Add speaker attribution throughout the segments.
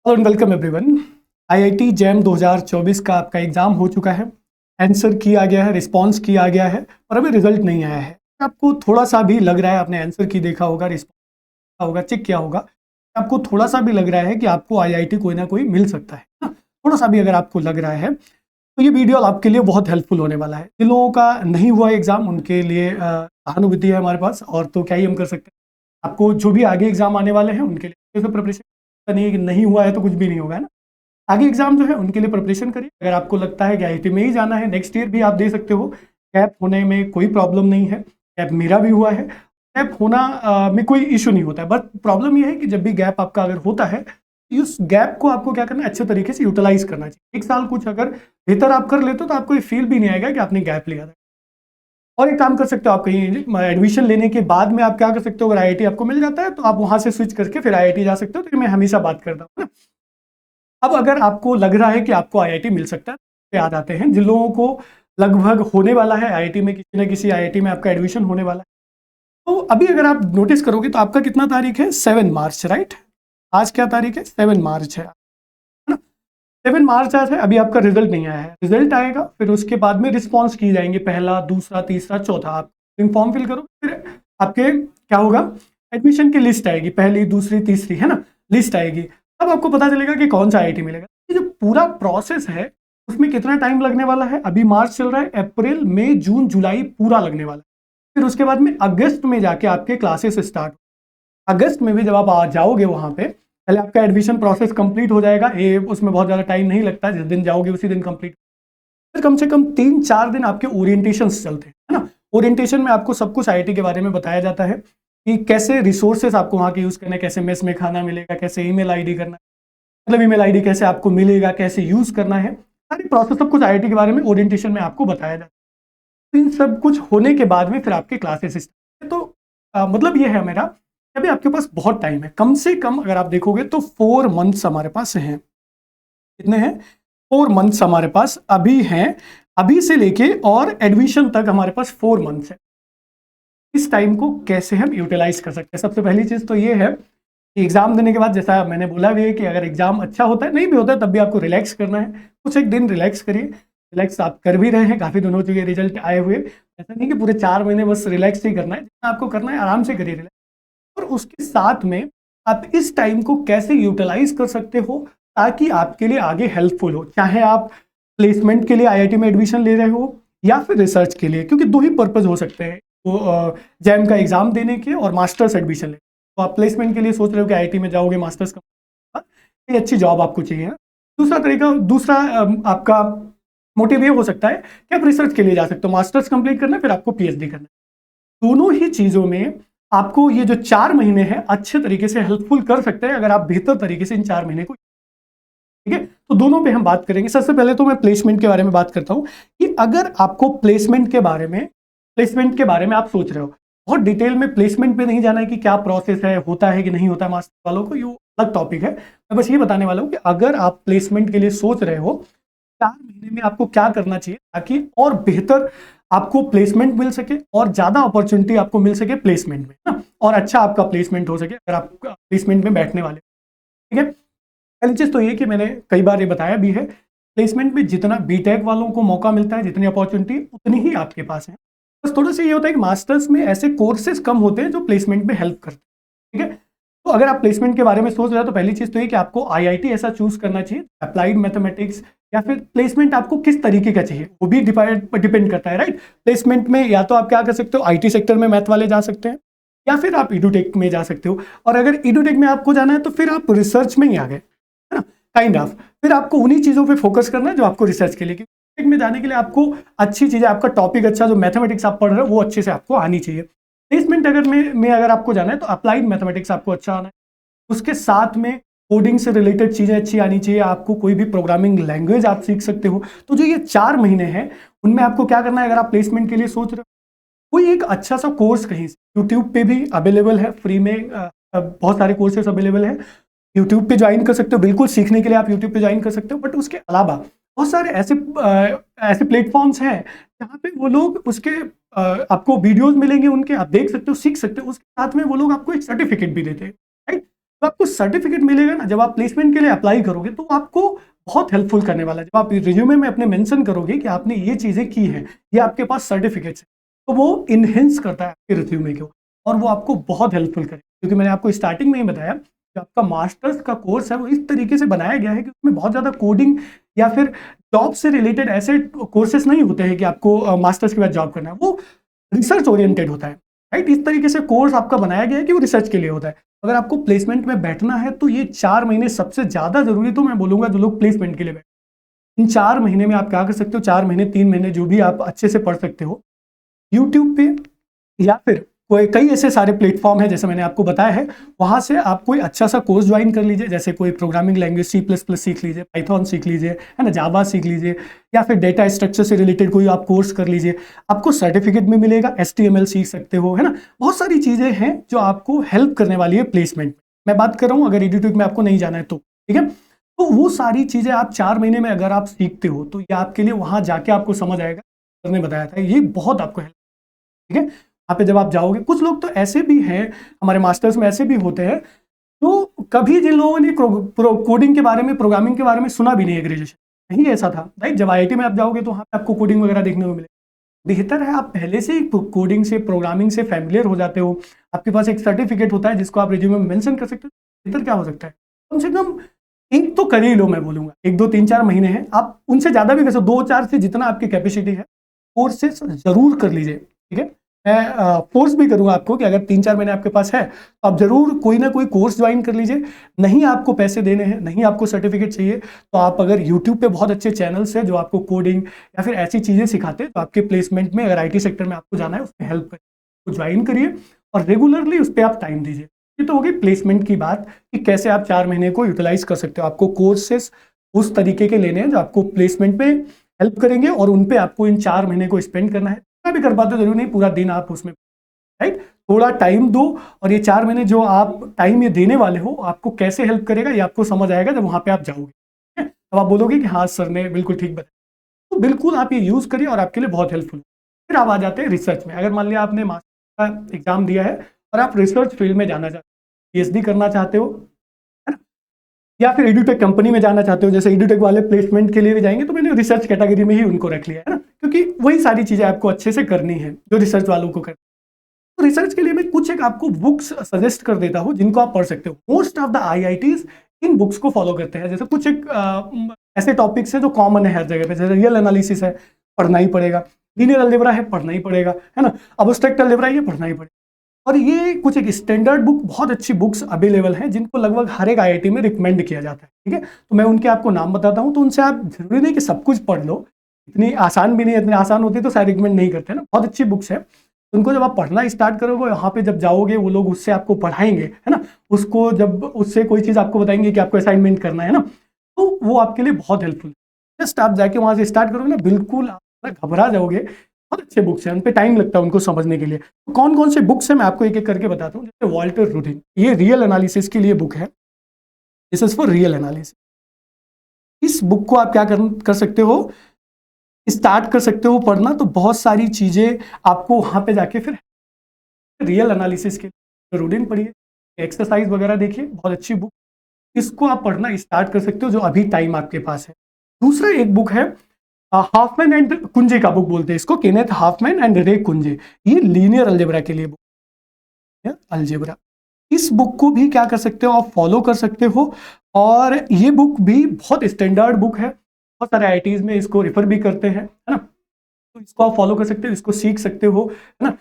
Speaker 1: Hello and welcome everyone. IIT jam 2024 का आपका exam हो चुका है। आंसर किया गया है, रिस्पांस किया गया है और अभी रिजल्ट नहीं आया है। आपको थोड़ा सा भी लग रहा है, आपने आंसर की देखा होगा, रिस्पांस होगा, चेक किया होगा, आपको थोड़ा सा भी लग रहा है कि आपको आईआईटी कोई ना कोई मिल सकता है ना, थोड़ा सा भी अगर आपको लग रहा है तो ये वीडियो आपके लिए बहुत हेल्पफुल होने वाला है। जिन लोगों का नहीं हुआ एग्जाम उनके लिए सहानुभूति है हमारे पास, और तो क्या ही हम कर सकते हैं। आपको जो भी आगे एग्जाम आने वाले हैं उनके लिए प्रिपरेशन नहीं हुआ है तो कुछ भी नहीं होगा, है ना। आगे एग्जाम जो है उनके लिए प्रिपरेशन करिए। अगर आपको लगता है कि आईआईटी में ही जाना है, नेक्स्ट ईयर भी आप दे सकते हो। गैप होने में कोई प्रॉब्लम नहीं है, गैप मेरा भी हुआ है। गैप होना में कोई इशू नहीं होता है, बट प्रॉब्लम यह है कि जब भी गैप आपका अगर होता है तो उस गैप को आपको क्या करना है, अच्छे तरीके से यूटिलाइज करना चाहिए। एक साल कुछ अगर बेहतर आप कर लेते हो तो आपको ये फील भी नहीं आएगा कि आपने गैप लिया था। और एक काम कर सकते हो, आप कहीं एडमिशन लेने के बाद में आप क्या कर सकते हो, अगर आईआईटी आपको मिल जाता है तो आप वहां से स्विच करके फिर आईआईटी जा सकते हो। तो मैं हमेशा बात करता हूँ ना। अब अगर आपको लग रहा है कि आपको आईआईटी मिल सकता है तो याद आते हैं जिन लोगों को लगभग होने वाला है आईआईटी में, किसी न किसी आईआईटी में आपका एडमिशन होने वाला है। तो अभी अगर आप नोटिस करोगे तो आपका कितना तारीख है, 7 मार्च, राइट। आज क्या तारीख है, 7 मार्च है ना। 7 मार्च आज है, अभी आपका रिजल्ट नहीं आया है। रिजल्ट आएगा फिर उसके बाद में रिस्पॉन्स की जाएंगे, पहला, दूसरा, तीसरा, चौथा। आप फॉर्म फिल करो, फिर आपके क्या होगा, एडमिशन की लिस्ट आएगी, पहली, दूसरी, तीसरी, है ना, लिस्ट आएगी। तब आपको पता चलेगा कि कौन सा आईआईटी मिलेगा। ये जो पूरा प्रोसेस है उसमें कितना टाइम लगने वाला है, अभी मार्च चल रहा है, अप्रैल, मई, जून, जुलाई पूरा लगने वाला है। फिर उसके बाद में अगस्त में जाके आपके क्लासेस स्टार्ट। अगस्त में भी जब आप आ जाओगे वहां पे, पहले आपका एडमिशन प्रोसेस कंप्लीट हो जाएगा। ये उसमें बहुत ज़्यादा टाइम नहीं लगता, जिस दिन जाओगे उसी दिन कंप्लीट। फिर कम से कम 3-4 दिन आपके ओरिएंटेशन चलते हैं, है ना। ओरिएंटेशन में आपको सब कुछ आईआईटी के बारे में बताया जाता है कि कैसे रिसोर्सेज आपको वहाँ के यूज़ करना है, कैसे मेस में खाना मिलेगा, कैसे ईमेल आईडी करना है, मतलब ईमेल आईडी कैसे आपको मिलेगा, कैसे यूज़ करना है, सारी प्रोसेस सब कुछ आईआईटी के बारे में ओरिएंटेशन में आपको बताया जाता है। इन सब कुछ होने के बाद में फिर आपके क्लासेस। तो मतलब ये है मेरा, अभी आपके पास बहुत टाइम है। कम से कम अगर आप देखोगे तो 4 मंथ्स हमारे पास हैं। कितने हैं, 4 मंथ्स हमारे पास अभी हैं। अभी से लेके और एडमिशन तक हमारे पास 4 मंथ्स है। इस टाइम को कैसे हम यूटिलाइज कर सकते हैं, सबसे पहली चीज तो ये है कि एग्जाम देने के बाद, जैसा मैंने बोला भी है कि अगर एग्जाम अच्छा होता है, नहीं भी होता है, तब भी आपको रिलैक्स करना है। कुछ एक दिन रिलैक्स करिए। रिलैक्स आप कर भी रहे हैं, काफी दिनों हो चुके रिजल्ट आए हुए। ऐसा नहीं कि पूरे 4 महीने बस रिलैक्स ही करना है, जितना आपको करना है आराम से करिए रिलैक्स। और उसके साथ में आप इस टाइम को कैसे यूटिलाइज कर सकते हो ताकि आपके लिए आगे हेल्पफुल हो, चाहे आप प्लेसमेंट के लिए आईआईटी में एडमिशन ले रहे हो या फिर रिसर्च के लिए, क्योंकि दो ही पर्पज हो सकते हैं, वो जैम का एग्जाम देने के और मास्टर्स एडमिशन लेने। तो आप प्लेसमेंट के लिए सोच रहे हो कि आईआईटी में जाओगे, मास्टर्स का कोई अच्छी जॉब आपको चाहिए। दूसरा तरीका, दूसरा आपका मोटिव ये हो सकता है कि आप रिसर्च के लिए जा सकते हो, मास्टर्स कंप्लीट करना है फिर आपको पीएचडी करना है। दोनों ही चीजों में आपको ये जो 4 महीने हैं अच्छे तरीके से हेल्पफुल कर सकते हैं, अगर आप बेहतर तरीके से इन 4 महीने को, ठीक है। तो दोनों पे हम बात करेंगे। सबसे पहले तो मैं प्लेसमेंट के बारे में बात करता हूं कि अगर आपको प्लेसमेंट के बारे में आप सोच रहे हो, बहुत डिटेल में प्लेसमेंट पे नहीं जाना है कि क्या प्रोसेस है, होता है कि नहीं होता, मास्टर वालों को ये अलग टॉपिक है। मैं बस ये बताने वाला हूं कि अगर आप प्लेसमेंट के लिए सोच रहे हो, 4 महीने में आपको क्या करना चाहिए ताकि और बेहतर आपको प्लेसमेंट मिल सके और ज्यादा अपॉर्चुनिटी आपको मिल सके प्लेसमेंट में ना, और अच्छा आपका प्लेसमेंट हो सके अगर आप प्लेसमेंट में बैठने वाले, ठीक है। पहली चीज तो ये कि मैंने कई बार ये बताया भी है, प्लेसमेंट में जितना बीटेक वालों को मौका मिलता है, जितनी अपॉर्चुनिटी उतनी ही आपके पास है। बस थोड़ा सा ये होता है कि मास्टर्स में ऐसे कोर्सेज कम होते हैं जो प्लेसमेंट में हेल्प करते हैं, ठीक है। तो अगर आप प्लेसमेंट के बारे में सोच रहे हो तो पहली चीज तो ये कि आपको आईआईटी ऐसा चूज करना चाहिए, अप्लाइड मैथमेटिक्स, या फिर प्लेसमेंट आपको किस तरीके का चाहिए वो भी डिपेंड करता है, राइट। प्लेसमेंट में या तो आप क्या कर सकते हो, आईटी सेक्टर में मैथ वाले जा सकते हैं, या फिर आप इडुटेक में जा सकते हो। और अगर इडुटेक में आपको जाना है तो फिर आप रिसर्च में ही आ गए, है ना, काइंड ऑफ। फिर आपको उन्हीं चीजों पे फोकस करना है जो आपको रिसर्च के लिए, क्योंकि में जाने के लिए आपको अच्छी चीजें, आपका टॉपिक अच्छा, जो मैथमेटिक्स आप पढ़ रहे हो वो अच्छे से आपको आनी चाहिए। प्लेसमेंट अगर में अगर आपको जाना है तो अप्लाइड मैथमेटिक्स आपको अच्छा आना है, उसके साथ में कोडिंग से रिलेटेड चीजें अच्छी आनी चाहिए आपको, कोई भी प्रोग्रामिंग लैंग्वेज आप सीख सकते हो। तो जो ये 4 महीने हैं उनमें आपको क्या करना है, अगर आप प्लेसमेंट के लिए सोच रहे हो, कोई एक अच्छा सा कोर्स कहीं से, यूट्यूब पे भी अवेलेबल है फ्री में, बहुत सारे कोर्सेस अवेलेबल है, यूट्यूब पे ज्वाइन कर सकते हो। बिल्कुल सीखने के लिए आप यूट्यूब पे ज्वाइन कर सकते हो, बट उसके अलावा बहुत सारे ऐसे प्लेटफॉर्म्स हैं जहाँ पे वो लोग उसके आपको वीडियोस मिलेंगे उनके, आप देख सकते हो, सीख सकते हो। उसके साथ में वो लोग आपको एक सर्टिफिकेट भी देते हैं, राइट। तो आपको सर्टिफिकेट मिलेगा ना, जब आप प्लेसमेंट के लिए अप्लाई करोगे तो आपको बहुत हेल्पफुल करने वाला है। जब आप रिज्यूमे में अपने मेंशन करोगे कि आपने ये चीज़ें की हैं, ये आपके पास सर्टिफिकेट्स है, तो वो इनहेंस करता है आपके रिज्यूमे को और वो आपको बहुत हेल्पफुल करेगा। क्योंकि मैंने आपको स्टार्टिंग में ही बताया कि आपका मास्टर्स का कोर्स है वो इस तरीके से बनाया गया है कि उसमें बहुत ज़्यादा कोडिंग या फिर जॉब से रिलेटेड ऐसे कोर्सेस नहीं होते हैं कि आपको मास्टर्स के बाद जॉब करना है, वो रिसर्च ओरिएंटेड होता है, राइट। इस तरीके से कोर्स आपका बनाया गया है कि वो रिसर्च के लिए होता है। अगर आपको प्लेसमेंट में बैठना है तो ये 4 महीने सबसे ज़्यादा ज़रूरी, तो मैं बोलूँगा जो लोग प्लेसमेंट के लिए बैठे, इन 4 महीने में आप क्या कर सकते हो, 4 महीने 3 महीने जो भी आप अच्छे से पढ़ सकते हो यूट्यूब पे, या फिर कोई कई ऐसे सारे प्लेटफॉर्म हैं जैसे मैंने आपको बताया है, वहाँ से आप कोई अच्छा सा कोर्स ज्वाइन कर लीजिए। जैसे कोई प्रोग्रामिंग लैंग्वेज C++ सीख लीजिए, पाइथन सीख लीजिए, है ना, जावा सीख लीजिए, या फिर डेटा स्ट्रक्चर से रिलेटेड कोई आप कोर्स कर लीजिए, आपको सर्टिफिकेट भी मिलेगा। HTML सीख सकते हो, है ना, बहुत सारी चीज़ें हैं जो आपको हेल्प करने वाली है प्लेसमेंट में। मैं बात कर रहा हूँ अगर एडिटिंग में आपको नहीं जाना है तो, ठीक है। तो वो सारी चीज़ें आप 4 महीने में अगर आप सीखते हो तो ये आपके लिए वहाँ जाके आपको समझ आएगा। सर ने बताया था ये बहुत आपको हेल्प, ठीक है। वहाँ पे जब आप जाओगे, कुछ लोग तो ऐसे भी हैं, हमारे मास्टर्स में ऐसे भी होते हैं तो कभी जिन लोगों ने कोडिंग के बारे में, प्रोग्रामिंग के बारे में सुना भी नहीं है ग्रेजुएशन, नहीं ऐसा था, राइट। जब IIT में आप जाओगे तो वहाँ पे आपको कोडिंग वगैरह देखने को मिले। बेहतर है आप पहले से ही कोडिंग से, प्रोग्रामिंग से फैमिलियर हो जाते हो, आपके पास एक सर्टिफिकेट होता है जिसको आप रिज्यूमे में मेंशन कर सकते हो। बेहतर क्या हो सकता है, कम से कम एक तो कर ही लो, मैं बोलूँगा 1 2 3 4 महीने हैं, आप उनसे ज़्यादा भी कर सकते हो, 2 4 से जितना आपकी कैपेसिटी है कोर्सेस जरूर कर लीजिए, ठीक है। मैं फोर्स भी करूंगा आपको कि अगर 3 4 महीने आपके पास है तो आप जरूर कोई ना कोई कोर्स ज्वाइन कर लीजिए। नहीं आपको पैसे देने हैं, नहीं आपको सर्टिफिकेट चाहिए, तो आप अगर यूट्यूब पे बहुत अच्छे चैनल्स हैं जो आपको कोडिंग या फिर ऐसी चीज़ें सिखाते हैं तो आपके प्लेसमेंट में, अगर IT सेक्टर में आपको जाना है उसमें हेल्प करिए, तो ज्वाइन करिए और रेगुलरली उस पर आप टाइम दीजिए। ये तो होगी प्लेसमेंट की बात कि कैसे आप 4 महीने को यूटिलाइज कर सकते हो। आपको कोर्सेस उस तरीके के लेने हैं जो आपको प्लेसमेंट में हेल्प करेंगे और उन पे आपको इन 4 महीने को स्पेंड करना है। भी कर पाते हो, जरूरी नहीं पूरा दिन आप उसमें, राइट। थोड़ा टाइम दो और ये 4 महीने जो आप टाइम ये देने वाले हो आपको कैसे हेल्प करेगा ये आपको समझ आएगा जब वहां पे आप जाओगे, ठीक है। तब आप बोलोगे कि हाँ सर ने बिल्कुल ठीक बताया, तो बिल्कुल आप ये यूज करिए और आपके लिए बहुत हेल्पफुल। फिर आप आ जाते हैं रिसर्च में। अगर मान लिया आपने मास्टर का एग्जाम दिया है और आप रिसर्च फील्ड में जाना चाहते हो, PhD करना चाहते हो, है ना, या फिर एडुटेक कंपनी में जाना चाहते हो, जैसे एडुटेक वाले प्लेसमेंट के लिए भी जाएंगे तो मैंने रिसर्च कैटेगरी में ही उनको रख लिया है ना, क्योंकि वही सारी चीजें आपको अच्छे से करनी है जो रिसर्च वालों को करनी है। तो रिसर्च के लिए मैं कुछ एक आपको बुक्स सजेस्ट कर देता हूँ जिनको आप पढ़ सकते हो। Most of the IITs in books को फॉलो करते हैं। जैसे कुछ एक ऐसे टॉपिक्स है जो कॉमन है हर जगह पे, जैसे रियल एनालिसिस है, पढ़ना ही पड़ेगा, लीनियर अलजेब्रा है, पढ़ना ही पड़ेगा, है ना, अब्स्ट्रैक्ट अलजेब्रा ये पढ़ना ही पड़ेगा। और ये कुछ एक स्टैंडर्ड बुक, बहुत अच्छी बुक्स अवेलेबल हैं जिनको लगभग हर एक IIT में रिकमेंड किया जाता है, ठीक है। तो मैं उनके आपको नाम बताता हूँ, तो उनसे आप जरूरी नहीं कि सब कुछ पढ़ लो, इतनी आसान भी नहीं, इतनी आसान होती तो शायद रिकमेंड नहीं करते ना। बहुत अच्छी बुक्स है, उनको जब आप पढ़ना स्टार्ट करोगे, यहाँ पे जब जाओगे वो लोग उससे आपको पढ़ाएंगे, है ना, उसको जब उससे कोई चीज़ आपको बताएंगे कि आपको असाइनमेंट करना है ना, तो वो आपके लिए बहुत हेल्पफुल है। जस्ट आप जाके वहाँ से स्टार्ट करोगे ना, बिल्कुल आप घबरा जाओगे। बहुत अच्छे बुक्स हैं, उन पे टाइम लगता है उनको समझने के लिए। तो कौन कौन से बुक्स हैं मैं आपको एक एक करके बताता हूँ। जैसे वॉल्टर रूडिन, ये रियल एनालिसिस के लिए बुक है, this is for real analysis. इस बुक को आप क्या कर सकते हो, स्टार्ट कर सकते हो पढ़ना, तो बहुत सारी चीजें आपको वहां पे जाके फिर रियल एनालिसिस के लिए रूडिन पढ़िए, एक्सरसाइज वगैरह देखिए, बहुत अच्छी बुक, इसको आप पढ़ना स्टार्ट कर सकते हो जो अभी टाइम आपके पास है। दूसरा एक बुक है हाफमैन एंड कुंजे का बुक बोलते हैं इसको, केनेथ हाफमैन एंड रे कुंजे, ये लीनियर अलजेब्रा के लिए बुक है, अलजेब्रा। इस बुक को भी क्या कर सकते हो, आप फॉलो कर सकते हो, और ये बुक भी बहुत स्टैंडर्ड बुक है, बहुत सारे IITs में इसको रेफर भी करते हैं, है ना, तो इसको आप फॉलो कर सकते हो, इसको सीख सकते हो, है ना।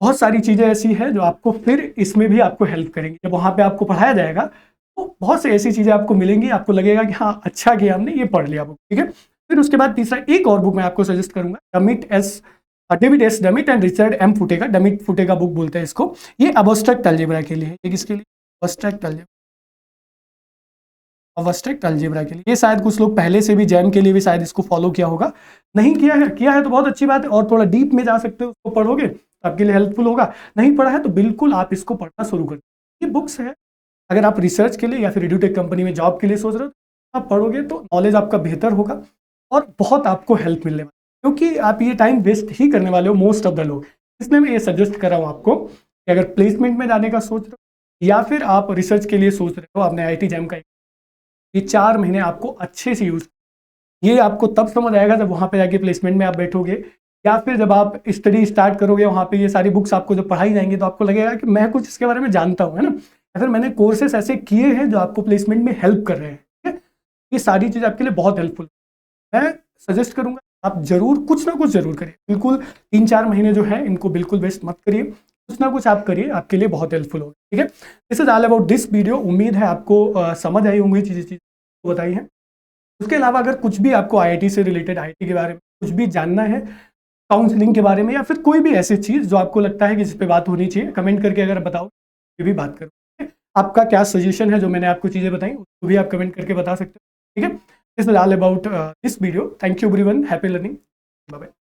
Speaker 1: बहुत सारी चीजें ऐसी है जो आपको फिर इसमें भी आपको हेल्प करेंगी। जब वहां पे आपको पढ़ाया जाएगा तो बहुत सी ऐसी चीजें आपको मिलेंगी, आपको लगेगा कि हाँ अच्छा किया हमने ये पढ़ लिया बुक, ठीक है। फिर उसके बाद तीसरा एक और बुक मैं आपको सजेस्ट करूंगा, David S Dummit and Richard M फुटेका, डमिट फुटेका बुक बोलते हैं इसको। ये अब्स्ट्रैक्ट अलजेब्रा के लिए है, ये किसके लिए, अब्स्ट्रैक्ट अलजेब्रा, अब्स्ट्रैक्ट अलजेब्रा के लिए। ये शायद कुछ लोग पहले से भी जैम के लिए भी शायद इसको फॉलो किया होगा, नहीं किया है तो बहुत अच्छी बात है, और थोड़ा डीप में जा सकते हो, उसको पढ़ोगे तो आपके लिए हेल्पफुल होगा। नहीं पढ़ा है तो बिल्कुल आप इसको पढ़ना शुरू कर। ये बुक्स है, अगर आप रिसर्च के लिए या फिर एडुटेक कंपनी में जॉब के लिए सोच रहे हो, तो आप पढ़ोगे तो नॉलेज आपका बेहतर होगा और बहुत आपको हेल्प मिलने वाली, क्योंकि आप ये टाइम वेस्ट ही करने वाले हो मोस्ट ऑफ द लोग। इसलिए मैं ये सजेस्ट कर रहा हूँ आपको कि अगर प्लेसमेंट में जाने का सोच रहे हो या फिर आप रिसर्च के लिए सोच रहे हो, आपने IIT जैम का ये 4 महीने आपको अच्छे से यूज़, ये आपको तब समझ आएगा जब वहाँ पे जाके प्लेसमेंट में आप बैठोगे, या फिर जब आप स्टडी स्टार्ट करोगे, वहाँ पे ये सारी बुक्स आपको जब पढ़ाई जाएंगी तो आपको लगेगा कि मैं कुछ इसके बारे में जानता हूँ, है ना। या फिर मैंने कोर्सेस ऐसे किए हैं जो आपको प्लेसमेंट में हेल्प कर रहे हैं, ठीक है। ये सारी चीज़ आपके लिए बहुत हेल्पफुल, मैं सजेस्ट करूंगा आप जरूर कुछ ना कुछ जरूर करिए। बिल्कुल 3-4 महीने जो है इनको बिल्कुल वेस्ट मत करिए, कुछ ना कुछ आप करिए, आपके लिए बहुत हेल्पफुल होगा, ठीक है। This is all about this video. उम्मीद है आपको समझ आई होंगी चीज़ें बताई हैं। उसके अलावा अगर कुछ भी आपको IIT से रिलेटेड, IIT के बारे में कुछ भी जानना है, काउंसलिंग के बारे में, या फिर कोई भी ऐसी चीज़ जो आपको लगता है कि जिस पे बात होनी चाहिए, कमेंट करके अगर बताओ ये भी बात करो, ठीक है? आपका क्या सजेशन है जो मैंने आपको चीज़ें बताई उसको भी आप कमेंट करके बता सकते हो, ठीक है। This is all about this video. Thank you everyone, happy learning, bye bye.